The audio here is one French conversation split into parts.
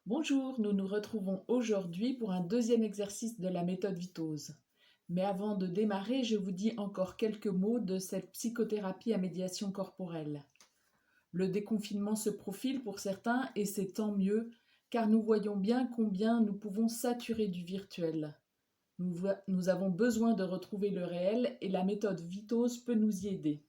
Bonjour, nous nous retrouvons aujourd'hui pour un deuxième exercice de la méthode Vitose. Mais avant de démarrer, je vous dis encore quelques mots de cette psychothérapie à médiation corporelle. Le déconfinement se profile pour certains et c'est tant mieux, car nous voyons bien combien nous pouvons saturer du virtuel. Nous avons besoin de retrouver le réel et la méthode Vitose peut nous y aider.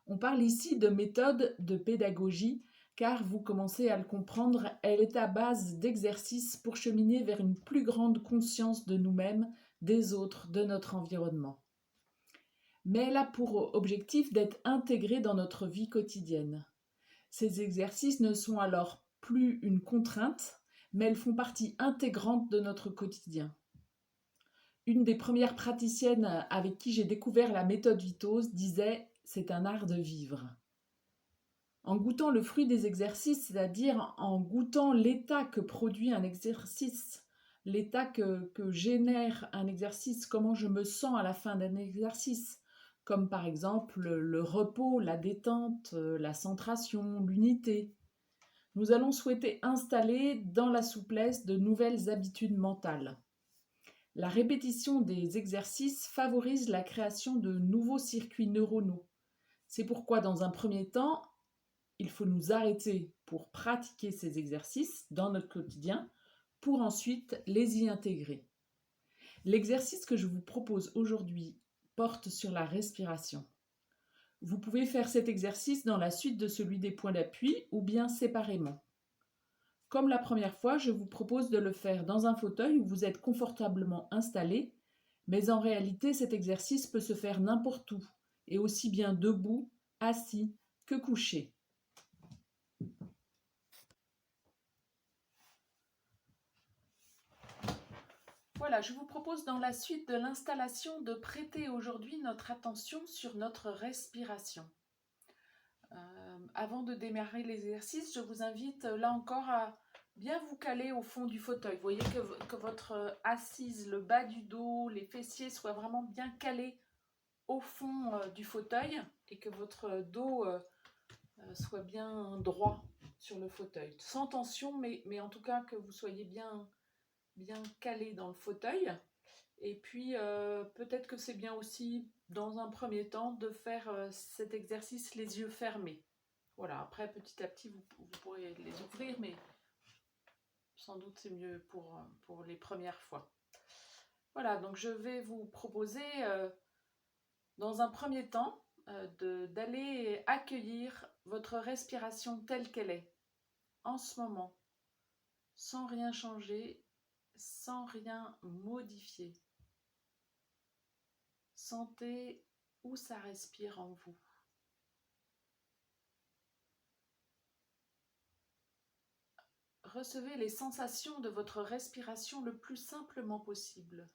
On parle ici de méthode de pédagogie car vous commencez à le comprendre, elle est à base d'exercices pour cheminer vers une plus grande conscience de nous-mêmes, des autres, de notre environnement. Mais elle a pour objectif d'être intégrée dans notre vie quotidienne. Ces exercices ne sont alors plus une contrainte, mais elles font partie intégrante de notre quotidien. Une des premières praticiennes avec qui j'ai découvert la méthode Vitose disait « c'est un art de vivre ». En goûtant le fruit des exercices, c'est-à-dire en goûtant l'état que produit un exercice, l'état que génère un exercice, comment je me sens à la fin d'un exercice, comme par exemple le repos, la détente, la centration, l'unité. Nous allons souhaiter installer dans la souplesse de nouvelles habitudes mentales. La répétition des exercices favorise la création de nouveaux circuits neuronaux. C'est pourquoi, dans un premier temps, il faut nous arrêter pour pratiquer ces exercices dans notre quotidien pour ensuite les y intégrer. L'exercice que je vous propose aujourd'hui porte sur la respiration. Vous pouvez faire cet exercice dans la suite de celui des points d'appui ou bien séparément. Comme la première fois, je vous propose de le faire dans un fauteuil où vous êtes confortablement installé, mais en réalité, cet exercice peut se faire n'importe où, et aussi bien debout, assis que couché. Voilà, je vous propose dans la suite de l'installation de prêter aujourd'hui notre attention sur notre respiration. Avant de démarrer l'exercice, je vous invite là encore à bien vous caler au fond du fauteuil. Vous voyez que votre assise, le bas du dos, les fessiers soient vraiment bien calés au fond du fauteuil et que votre dos soit bien droit sur le fauteuil. Sans tension, mais en tout cas que vous soyez bien calé dans le fauteuil. Et puis, peut-être que c'est bien aussi, dans un premier temps, de faire cet exercice les yeux fermés. Voilà, après, petit à petit, vous pourrez les ouvrir, mais sans doute c'est mieux pour les premières fois. Voilà, donc je vais vous proposer, dans un premier temps, d'aller accueillir votre respiration telle qu'elle est, en ce moment, sans rien changer, sans rien modifier. Sentez où ça respire en vous. Recevez les sensations de votre respiration le plus simplement possible.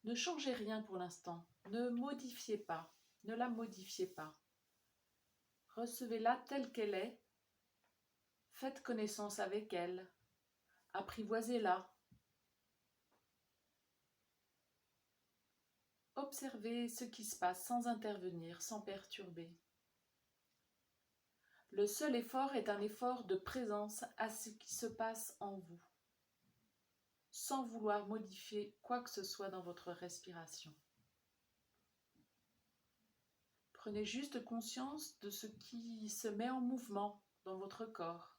Ne changez rien pour l'instant. Ne modifiez pas. Ne la modifiez pas. Recevez-la telle qu'elle est. Faites connaissance avec elle. Apprivoisez-la. Observez ce qui se passe sans intervenir, sans perturber. Le seul effort est un effort de présence à ce qui se passe en vous, sans vouloir modifier quoi que ce soit dans votre respiration. Prenez juste conscience de ce qui se met en mouvement dans votre corps,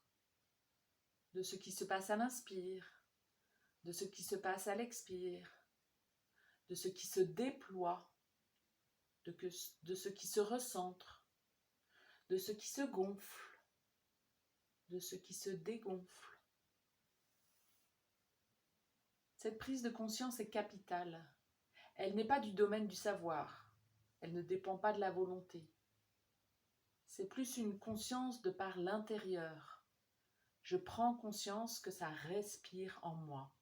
de ce qui se passe à l'inspire, de ce qui se passe à l'expire, de ce qui se déploie, de ce qui se recentre, de ce qui se gonfle, de ce qui se dégonfle. Cette prise de conscience est capitale. Elle n'est pas du domaine du savoir. Elle ne dépend pas de la volonté. C'est plus une conscience de par l'intérieur. Je prends conscience que ça respire en moi.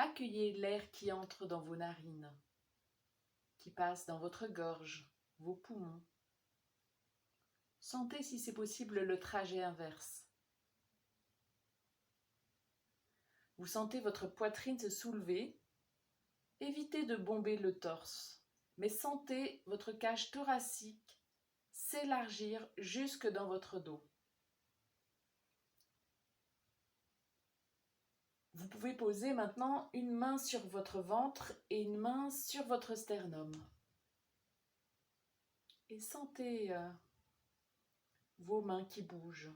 Accueillez l'air qui entre dans vos narines, qui passe dans votre gorge, vos poumons. Sentez si c'est possible le trajet inverse. Vous sentez votre poitrine se soulever. Évitez de bomber le torse, mais sentez votre cage thoracique s'élargir jusque dans votre dos. Vous pouvez poser maintenant une main sur votre ventre et une main sur votre sternum. Et sentez vos mains qui bougent,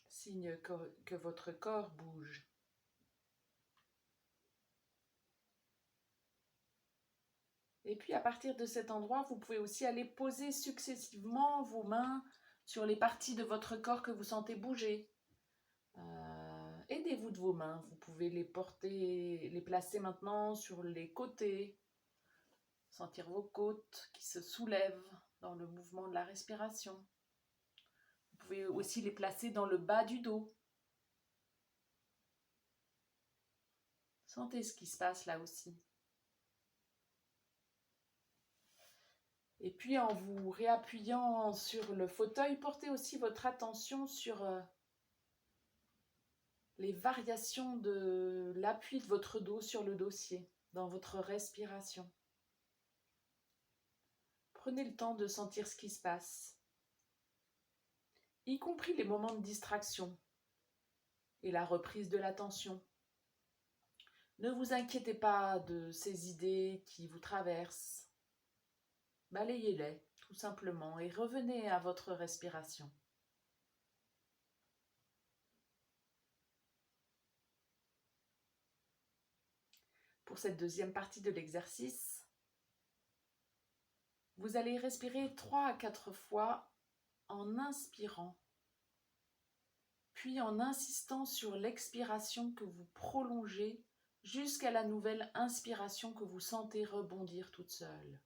signe que votre corps bouge. Et puis à partir de cet endroit, vous pouvez aussi aller poser successivement vos mains sur les parties de votre corps que vous sentez bouger. Aidez-vous de vos mains, vous pouvez les placer maintenant sur les côtés, sentir vos côtes qui se soulèvent dans le mouvement de la respiration. Vous pouvez aussi les placer dans le bas du dos. Sentez ce qui se passe là aussi. Et puis en vous réappuyant sur le fauteuil, portez aussi votre attention sur les variations de l'appui de votre dos sur le dossier, dans votre respiration. Prenez le temps de sentir ce qui se passe, y compris les moments de distraction et la reprise de l'attention. Ne vous inquiétez pas de ces idées qui vous traversent. Balayez-les tout simplement et revenez à votre respiration. Pour cette deuxième partie de l'exercice, vous allez respirer 3 à 4 fois en inspirant, puis en insistant sur l'expiration que vous prolongez jusqu'à la nouvelle inspiration que vous sentez rebondir toute seule.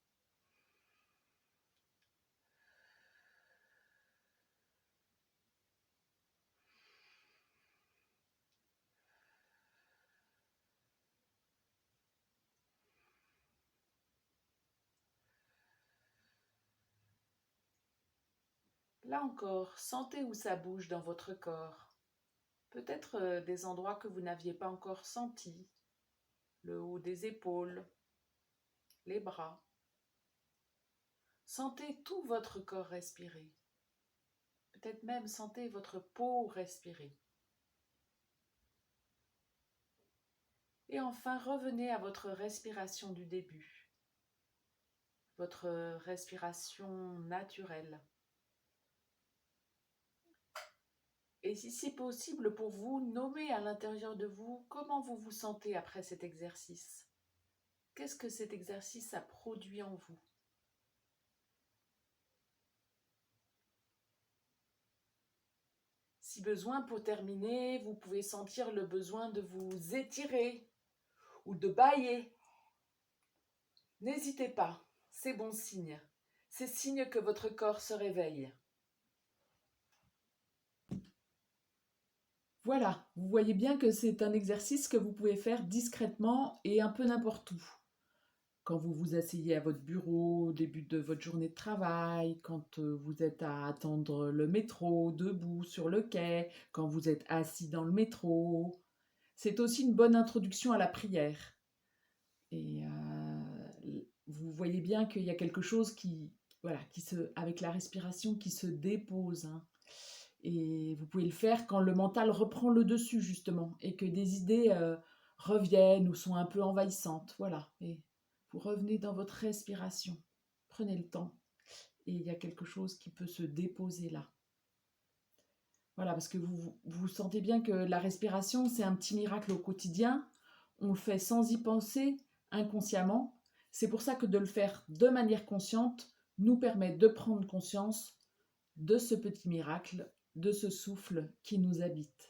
Là encore, sentez où ça bouge dans votre corps. Peut-être des endroits que vous n'aviez pas encore sentis, le haut des épaules, les bras. Sentez tout votre corps respirer. Peut-être même sentez votre peau respirer. Et enfin, revenez à votre respiration du début, votre respiration naturelle. Et si c'est possible pour vous, nommez à l'intérieur de vous comment vous vous sentez après cet exercice. Qu'est-ce que cet exercice a produit en vous? Si besoin, pour terminer, vous pouvez sentir le besoin de vous étirer ou de bâiller. N'hésitez pas, c'est bon signe. C'est signe que votre corps se réveille. Voilà, vous voyez bien que c'est un exercice que vous pouvez faire discrètement et un peu n'importe où. Quand vous vous asseyez à votre bureau au début de votre journée de travail, quand vous êtes à attendre le métro, debout sur le quai, quand vous êtes assis dans le métro. C'est aussi une bonne introduction à la prière. Et vous voyez bien qu'il y a quelque chose avec la respiration qui se dépose. Hein. Et vous pouvez le faire quand le mental reprend le dessus, justement, et que des idées reviennent ou sont un peu envahissantes. Voilà. Et vous revenez dans votre respiration. Prenez le temps. Et il y a quelque chose qui peut se déposer là. Voilà, parce que vous sentez bien que la respiration, c'est un petit miracle au quotidien. On le fait sans y penser, inconsciemment. C'est pour ça que de le faire de manière consciente nous permet de prendre conscience de ce petit miracle, de ce souffle qui nous habite.